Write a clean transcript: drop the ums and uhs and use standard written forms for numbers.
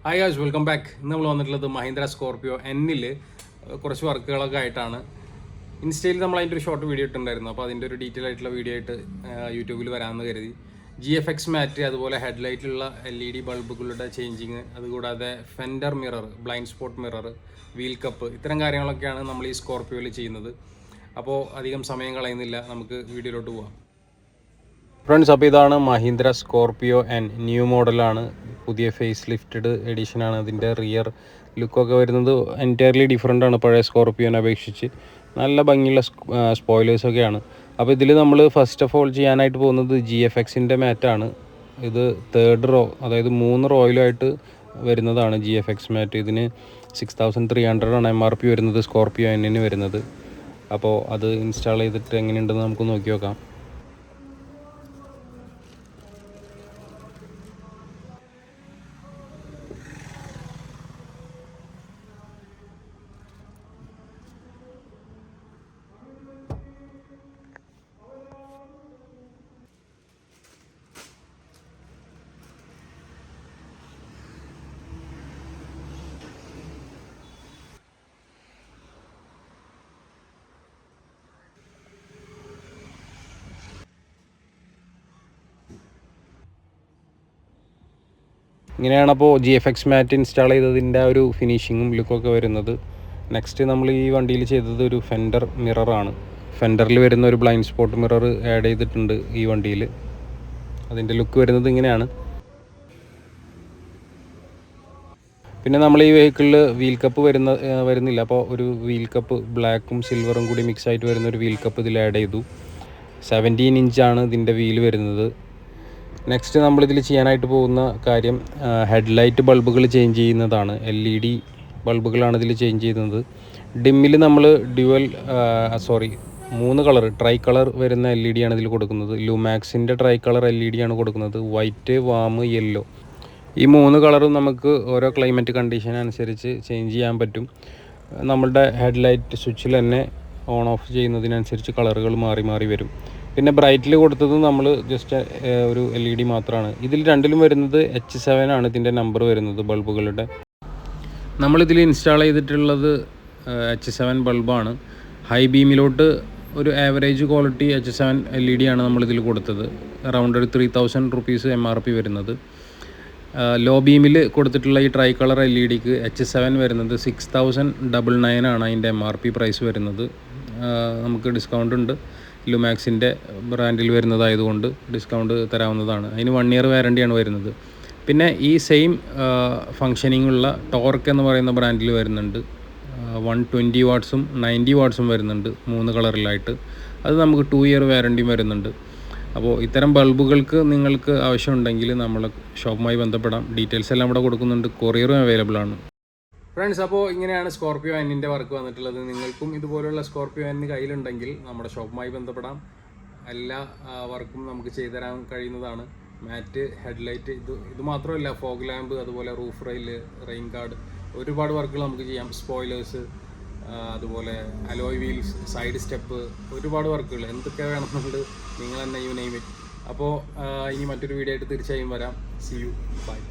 Hi guys, welcome back. ഇന്ന് നമ്മൾ വന്നിട്ടുള്ളത് മഹീന്ദ്ര സ്കോർപിയോ എന്നിൽ കുറച്ച് വർക്കുകളൊക്കെ ആയിട്ടാണ്. ഇൻസ്റ്റയിൽ നമ്മൾ അതിൻ്റെ ഒരു ഷോർട്ട് വീഡിയോ ഇട്ടുണ്ടായിരുന്നു. അപ്പോൾ അതിൻ്റെ ഒരു ഡീറ്റെയിൽ ആയിട്ടുള്ള വീഡിയോ ആയിട്ട് യൂട്യൂബിൽ വരാമെന്ന് കരുതി. GFX മാറ്റ്, അതുപോലെ ഹെഡ്ലൈറ്റിലുള്ള LED ബൾബുകളുടെ ചേഞ്ചിങ്, അതുകൂടാതെ fender mirror, blind spot mirror, wheel cup, ഇത്തരം കാര്യങ്ങളൊക്കെയാണ് നമ്മൾ ഈ സ്കോർപിയോയിൽ ചെയ്യുന്നത്. അപ്പോൾ അധികം സമയം കളയുന്നില്ല, നമുക്ക് വീഡിയോയിലോട്ട് പോവാം. ഫ്രണ്ട്സ്, അപ്പോൾ ഇതാണ് മഹീന്ദ്ര സ്കോർപിയോ എൻ, ന്യൂ മോഡലാണ്, പുതിയ ഫേസ് ലിഫ്റ്റഡ് എഡിഷനാണ്. അതിൻ്റെ റിയർ ലുക്കൊക്കെ വരുന്നത് എൻറ്റയർലി ഡിഫറെൻ്റ് ആണ് പഴയ സ്കോർപിയോനെ അപേക്ഷിച്ച്. നല്ല ഭംഗിയുള്ള സ്പോയിലേഴ്സൊക്കെയാണ്. അപ്പോൾ ഇതിൽ നമ്മൾ ഫസ്റ്റ് ഓഫ് ഓൾ ചെയ്യാനായിട്ട് പോകുന്നത് GFXൻ്റെ മാറ്റാണ്. ഇത് 3rd റോ, അതായത് 3 റോയിലായിട്ട് വരുന്നതാണ് GFX മാറ്റ്. ഇതിന് 6300 ആണ് MRP വരുന്നത്, സ്കോർപിയോ എന്നിന് വരുന്നത്. അപ്പോൾ അത് ഇൻസ്റ്റാൾ ചെയ്തിട്ട് എങ്ങനെയുണ്ടെന്ന് നമുക്ക് നോക്കി നോക്കാം. ഇങ്ങനെയാണ് അപ്പോൾ GFX മാറ്റ് ഇൻസ്റ്റാൾ ചെയ്തതിൻ്റെ ഒരു ഫിനിഷിങ്ങും ലുക്കൊക്കെ വരുന്നത്. നെക്സ്റ്റ് നമ്മൾ ഈ വണ്ടിയിൽ ചെയ്തത് ഒരു ഫെൻഡർ മിററാണ്. ഫെൻഡറിൽ വരുന്ന ഒരു ബ്ലൈൻഡ് സ്പോട്ട് മിറർ ആഡ് ചെയ്തിട്ടുണ്ട് ഈ വണ്ടിയിൽ. അതിൻ്റെ ലുക്ക് വരുന്നത് ഇങ്ങനെയാണ്. പിന്നെ നമ്മൾ ഈ വെഹിക്കിളിൽ വീൽ കപ്പ് വരുന്നില്ല. അപ്പോൾ ഒരു വീൽ കപ്പ് ബ്ലാക്കും സിൽവറും കൂടി മിക്സ് ആയിട്ട് വരുന്ന ഒരു വീൽ കപ്പ് ഇതിൽ ആഡ് ചെയ്തു. 17 ഇഞ്ചാണ് ഇതിൻ്റെ വീൽ വരുന്നത്. നെക്സ്റ്റ് നമ്മളിതിൽ ചെയ്യാനായിട്ട് പോകുന്ന കാര്യം ഹെഡ്ലൈറ്റ് ബൾബുകൾ ചേഞ്ച് ചെയ്യുന്നതാണ്. LED ബൾബുകളാണ് ഇതിൽ ചേഞ്ച് ചെയ്യുന്നത്. ഡിമ്മിൽ നമ്മൾ 3 കളർ ട്രൈ കളർ വരുന്ന LED ആണ് ഇതിൽ കൊടുക്കുന്നത്. ലുമാക്സിൻ്റെ ട്രൈ കളർ LED ആണ് കൊടുക്കുന്നത്. വൈറ്റ്, വാം, യെല്ലോ, ഈ 3 കളറും നമുക്ക് ഓരോ ക്ലൈമറ്റ് കണ്ടീഷൻ അനുസരിച്ച് ചേഞ്ച് ചെയ്യാൻ പറ്റും. നമ്മളുടെ ഹെഡ്ലൈറ്റ് സ്വിച്ചിൽ തന്നെ ഓൺ ഓഫ് ചെയ്യുന്നതിനനുസരിച്ച് കളറുകൾ മാറി മാറി വരും. പിന്നെ ബ്രൈറ്റിൽ കൊടുത്തത് നമ്മൾ ജസ്റ്റ് ഒരു LED മാത്രമാണ്. ഇതിൽ രണ്ടിലും വരുന്നത് H7 ആണ് ഇതിൻ്റെ നമ്പർ വരുന്നത് ബൾബുകളുടെ. നമ്മളിതിൽ ഇൻസ്റ്റാൾ ചെയ്തിട്ടുള്ളത് H7 ബൾബാണ്. ഹൈ ബീമിലോട്ട് ഒരു ആവറേജ് ക്വാളിറ്റി H7 LED ആണ് നമ്മളിതിൽ കൊടുത്തത്. അറൗണ്ട് ഒരു 3000 റുപ്പീസ് MRP വരുന്നത്. ലോ ബീമിൽ കൊടുത്തിട്ടുള്ള ഈ ട്രൈ കളർ LEDക്ക് H7 വരുന്നത് 6099 ആണ് അതിൻ്റെ MRP പ്രൈസ് വരുന്നത്. നമുക്ക് ഡിസ്കൗണ്ട് ഉണ്ട്. ലുമാക്സിൻ്റെ ബ്രാൻഡിൽ വരുന്നതായതുകൊണ്ട് ഡിസ്കൗണ്ട് തരാവുന്നതാണ്. അതിന് 1 ഇയർ വാറണ്ടിയാണ് വരുന്നത്. പിന്നെ ഈ സെയിം ഫങ്ഷനിങ് ഉള്ള ടോർക്ക് എന്ന് പറയുന്ന ബ്രാൻഡിൽ വരുന്നുണ്ട്. 120 വാട്ട്സും 90 വാട്ട്സും വരുന്നുണ്ട് 3 കളറിലായിട്ട്. അത് നമുക്ക് 2 ഇയർ വാറണ്ടിയും വരുന്നുണ്ട്. അപ്പോൾ ഇത്തരം ബൾബുകൾക്ക് നിങ്ങൾക്ക് ആവശ്യമുണ്ടെങ്കിൽ നമ്മൾ ഷോപ്പുമായി ബന്ധപ്പെടാം. ഡീറ്റെയിൽസ് എല്ലാം ഇവിടെ കൊടുക്കുന്നുണ്ട്. കൊറിയറും അവൈലബിൾ ആണ്. ഫ്രണ്ട്സ്, അപ്പോൾ ഇങ്ങനെയാണ് സ്കോർപിയോ എന്നിൻ്റെ വർക്ക് വന്നിട്ടുള്ളത്. നിങ്ങൾക്കും ഇതുപോലുള്ള സ്കോർപിയോ എന്ന് കയ്യിലുണ്ടെങ്കിൽ നമ്മുടെ ഷോപ്പുമായി ബന്ധപ്പെടാം. എല്ലാ വർക്കും നമുക്ക് ചെയ്തു തരാൻ കഴിയുന്നതാണ്. മാറ്റ്, ഹെഡ്ലൈറ്റ്, ഇത് മാത്രമല്ല, ഫോഗ് ലാമ്പ്, അതുപോലെ റൂഫ് റെയില്, റെയിൻ ഗാർഡ്, ഒരുപാട് വർക്കുകൾ നമുക്ക് ചെയ്യാം. സ്പോയിലേഴ്സ്, അതുപോലെ അലോയ് വീൽസ്, സൈഡ് സ്റ്റെപ്പ്, ഒരുപാട് വർക്കുകൾ എന്തൊക്കെ വേണമെന്നുണ്ട് നിങ്ങൾ തന്നെ യു നെയിം ഇറ്റ്. അപ്പോൾ ഇനി മറ്റൊരു വീഡിയോ ആയിട്ട് തീർച്ചയായും വരാം. See you, by.